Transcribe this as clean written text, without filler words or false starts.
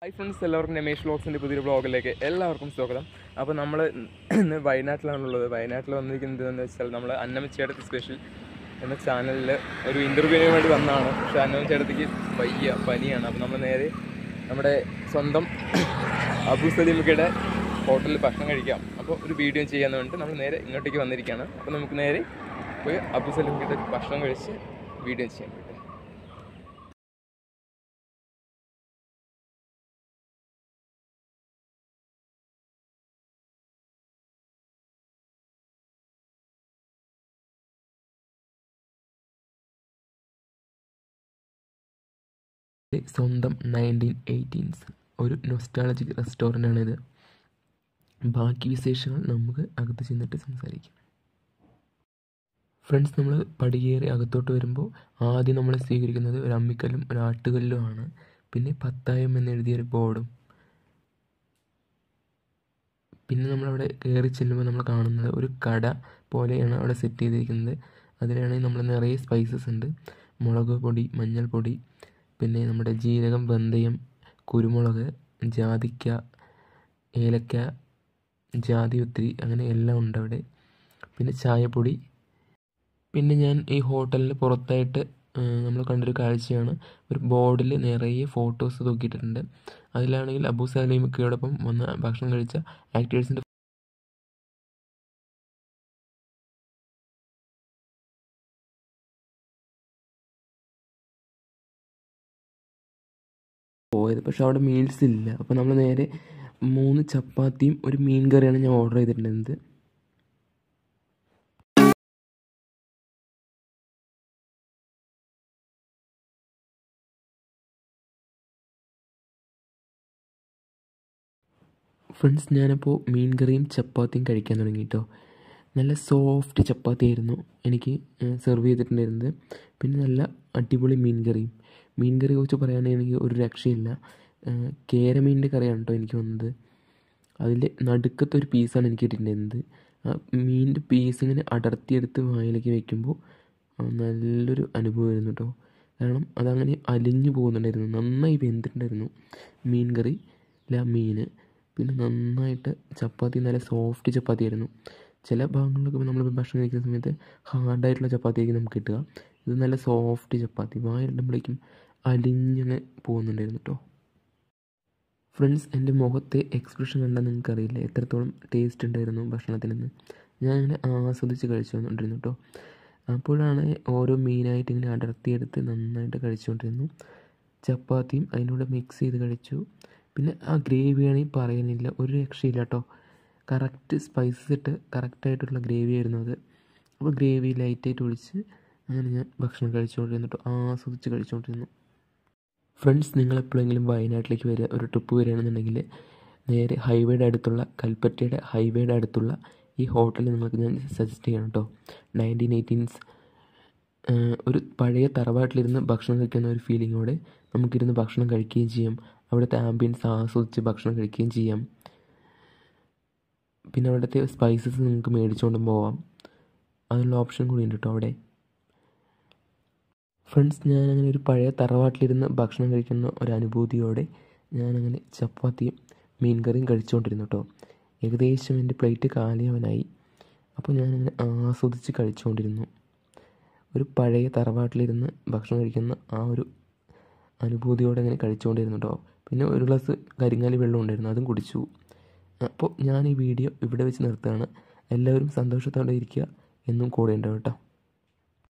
Hi friends, എല്ലാവർക്കും രമേഷ് വ്ളോഗ്സിൻ്റെ പുതിയൊരു വ്ളോഗിലേക്ക് എല്ലാവർക്കും സ്വാഗതം. അപ്പോൾ നമ്മൾ ഇന്ന് വയനാട്ടിലാണുള്ളത്. വയനാട്ടിൽ വന്നിരിക്കുന്നത് എന്ന് വെച്ചാൽ നമ്മൾ അന്നമ്മച്ചേട്ടത്തി സ്പെഷ്യൽ എന്ന ചാനലിൽ ഒരു ഇൻ്റർവ്യൂവിന് വേണ്ടി വന്നതാണ്. പക്ഷേ അന്നമ്മച്ചേട്ടത്തിക്ക് വയ്യ, പനിയാണ്. അപ്പോൾ നമ്മൾ നേരെ നമ്മുടെ സ്വന്തം അബു സലീമക്കയുടെ ഹോട്ടലിൽ ഭക്ഷണം കഴിക്കാം. അപ്പോൾ ഒരു വീഡിയോ ചെയ്യാൻ വേണ്ടിയിട്ട് നമ്മൾ നേരെ ഇങ്ങോട്ടേക്ക് വന്നിരിക്കുകയാണ്. അപ്പോൾ നമുക്ക് നേരെ പോയി അബു സലീമക്കയുടെ ഭക്ഷണം കഴിച്ച് വീഡിയോ ചെയ്യാൻ പറ്റും. സ്വന്തം 1918s ഒരു നൊസ്റ്റാളജിക് റെസ്റ്റോറൻ്റാണിത്. ബാക്കി വിശേഷങ്ങൾ നമുക്ക് അകത്ത് ചെന്നിട്ട് സംസാരിക്കാം. ഫ്രണ്ട്സ്, നമ്മൾ പടികേറി അകത്തോട്ട് വരുമ്പോൾ ആദ്യം നമ്മൾ സ്വീകരിക്കുന്നത് ഒരു അമ്മിക്കല്ലും ഒരു ആട്ടുകല്ലുമാണ്. പിന്നെ പത്തായം എന്നെഴുതിയൊരു ബോർഡും. പിന്നെ നമ്മളവിടെ കയറി ചെല്ലുമ്പോൾ നമ്മൾ കാണുന്നത് ഒരു കട പോലെയാണ് അവിടെ സെറ്റ് ചെയ്തിരിക്കുന്നത്. അതിലാണെങ്കിൽ നമ്മൾ നിറയെ സ്പൈസസ് ഉണ്ട്. മുളക് പൊടി, മഞ്ഞൾപ്പൊടി, പിന്നെ നമ്മുടെ ജീരകം, വെന്തയം, കുരുമുളക്, ജാതിക്ക, ഏലക്ക, ജാതി ഒത്തിരി, അങ്ങനെ എല്ലാം ഉണ്ട് അവിടെ. പിന്നെ ചായപ്പൊടി. പിന്നെ ഞാൻ ഈ ഹോട്ടലിൽ പുറത്തായിട്ട് നമ്മൾ കണ്ടൊരു കാഴ്ചയാണ്, ഒരു ബോർഡിൽ നിറയെ ഫോട്ടോസ് തൂക്കിയിട്ടുണ്ട്. അതിലാണെങ്കിൽ അബു സലീമക്കയോടൊപ്പം വന്ന് ഭക്ഷണം കഴിച്ച ആക്ടേഴ്സിൻ്റെ പോയത്. പക്ഷെ അവിടെ മീൽസ് ഇല്ല. അപ്പോൾ നമ്മൾ നേരെ 3 ചപ്പാത്തിയും ഒരു മീൻ കറിയാണ് ഞാൻ ഓർഡർ ചെയ്തിട്ടുണ്ടായിരുന്നത്. ഫ്രണ്ട്സ്, ഞാനപ്പോൾ മീൻ കറിയും ചപ്പാത്തിയും കഴിക്കാൻ തുടങ്ങി കേട്ടോ. നല്ല സോഫ്റ്റ് ചപ്പാത്തി ആയിരുന്നു എനിക്ക് സെർവ് ചെയ്തിട്ടുണ്ടായിരുന്നത്. പിന്നെ നല്ല അടിപൊളി മീൻ കറിയും. മീൻ കറി കുറിച്ച് പറയുകയാണെങ്കിൽ എനിക്ക് ഒരു രക്ഷയില്ല. കേരമീനിൻ്റെ കറിയാണ് കേട്ടോ എനിക്ക് വന്നത്. അതിൽ നടുക്കത്തെ ഒരു പീസാണ് എനിക്ക് കിട്ടിയിട്ടുണ്ടായിരുന്നത്. ആ മീനിൻ്റെ പീസ് ഇങ്ങനെ അടർത്തിയെടുത്ത് വായിലേക്ക് വയ്ക്കുമ്പോൾ നല്ലൊരു അനുഭവമായിരുന്നു കേട്ടോ. കാരണം അതങ്ങനെ അലിഞ്ഞു പോകുന്നുണ്ടായിരുന്നു. നന്നായി വെന്തിട്ടുണ്ടായിരുന്നു മീൻ കറി, മീൻ. പിന്നെ നന്നായിട്ട് ചപ്പാത്തി നല്ല സോഫ്റ്റ് ചപ്പാത്തി ആയിരുന്നു. ചില ഭാഗങ്ങളിലൊക്കെ നമ്മൾ ഭക്ഷണം കഴിക്കുന്ന സമയത്ത് ഹാർഡായിട്ടുള്ള ചപ്പാത്തിയായിരിക്കും നമുക്ക് കിട്ടുക. ഇത് നല്ല സോഫ്റ്റ് ചപ്പാത്തി, വായിടുമ്പോഴേക്കും അലിഞ്ഞങ്ങനെ പോകുന്നുണ്ടായിരുന്നു കേട്ടോ. ഫ്രണ്ട്സ്, എൻ്റെ മുഖത്തെ എക്സ്പ്രഷൻ കണ്ടാൽ നിങ്ങൾക്കറിയില്ല എത്രത്തോളം ടേസ്റ്റ് ഉണ്ടായിരുന്നു ഭക്ഷണത്തിനെന്ന്. ഞാനിങ്ങനെ ആസ്വദിച്ച് കഴിച്ചു വന്നുകൊണ്ടിരുന്നു കേട്ടോ. അപ്പോഴാണ് ഓരോ മീനായിട്ട് ഇങ്ങനെ അടർത്തിയെടുത്ത് നന്നായിട്ട് കഴിച്ചുകൊണ്ടിരുന്നു. ചപ്പാത്തിയും അതിനോട് മിക്സ് ചെയ്ത് കഴിച്ചു. പിന്നെ ആ ഗ്രേവിയാണെങ്കിൽ പറയാനില്ല, ഒരു രക്ഷയില്ല കേട്ടോ. കറക്റ്റ് സ്പൈസസ് ഇട്ട് കറക്റ്റായിട്ടുള്ള ഗ്രേവി ആയിരുന്നു അത്. അപ്പോൾ ഗ്രേവി ലൈറ്റായിട്ട് ഒഴിച്ച് അങ്ങനെ ഞാൻ ഭക്ഷണം കഴിച്ചുകൊണ്ടിരുന്നു കേട്ടോ, ആസ്വദിച്ച് കഴിച്ചുകൊണ്ടിരുന്നു. ഫ്രണ്ട്സ്, നിങ്ങളെപ്പോഴെങ്കിലും വയനാട്ടിലേക്ക് വരിക, ഒരു ട്രിപ്പ് വരികയാണെന്നുണ്ടെങ്കിൽ നേരെ ഹൈവേയുടെ അടുത്തുള്ള കൽപ്പറ്റയുടെ ഹൈവേയുടെ അടുത്തുള്ള ഈ ഹോട്ടൽ നിങ്ങൾക്ക് ഞാൻ സജസ്റ്റ് ചെയ്യണം കേട്ടോ. 1918s ഒരു പഴയ തറവാട്ടിലിരുന്ന് ഭക്ഷണം കഴിക്കുന്ന ഒരു ഫീലിങ്ങോടെ നമുക്കിരുന്ന് ഭക്ഷണം കഴിക്കുകയും ചെയ്യാം. അവിടുത്തെ ആംബിയൻസ് ആസ്വദിച്ച് ഭക്ഷണം കഴിക്കുകയും ചെയ്യാം. പിന്നെ അവിടുത്തെ സ്പൈസസ് നിങ്ങൾക്ക് മേടിച്ചുകൊണ്ടും പോവാം. അതിനുള്ള ഓപ്ഷൻ കൂടി ഉണ്ട് കേട്ടോ അവിടെ. ഫ്രണ്ട്സ്, ഞാനങ്ങനെ ഒരു പഴയ തറവാട്ടിലിരുന്ന് ഭക്ഷണം കഴിക്കുന്ന ഒരു അനുഭൂതിയോടെ ഞാനങ്ങനെ ചപ്പാത്തിയും മീൻ കറിയും കഴിച്ചുകൊണ്ടിരുന്നു കേട്ടോ. ഏകദേശം എൻ്റെ പ്ലേറ്റ് കാലിയാവാനായി. അപ്പോൾ ഞാനങ്ങനെ ആസ്വദിച്ച് കഴിച്ചുകൊണ്ടിരുന്നു. ഒരു പഴയ തറവാട്ടിലിരുന്ന് ഭക്ഷണം കഴിക്കുന്ന ആ ഒരു അനുഭൂതിയോടെ അങ്ങനെ കഴിച്ചുകൊണ്ടിരുന്നു കേട്ടോ. പിന്നെ ഒരു ഗ്ലാസ് കരിങ്ങാലി വെള്ളം ഉണ്ടായിരുന്നു, അതും കുടിച്ചു. അപ്പോൾ ഞാൻ ഈ വീഡിയോ ഇവിടെ വെച്ച് നിർത്തുകയാണ്. എല്ലാവരും സന്തോഷത്തോടെ ഇരിക്കുക, എന്നും കൂടെ ഉണ്ടാവും കേട്ടോ.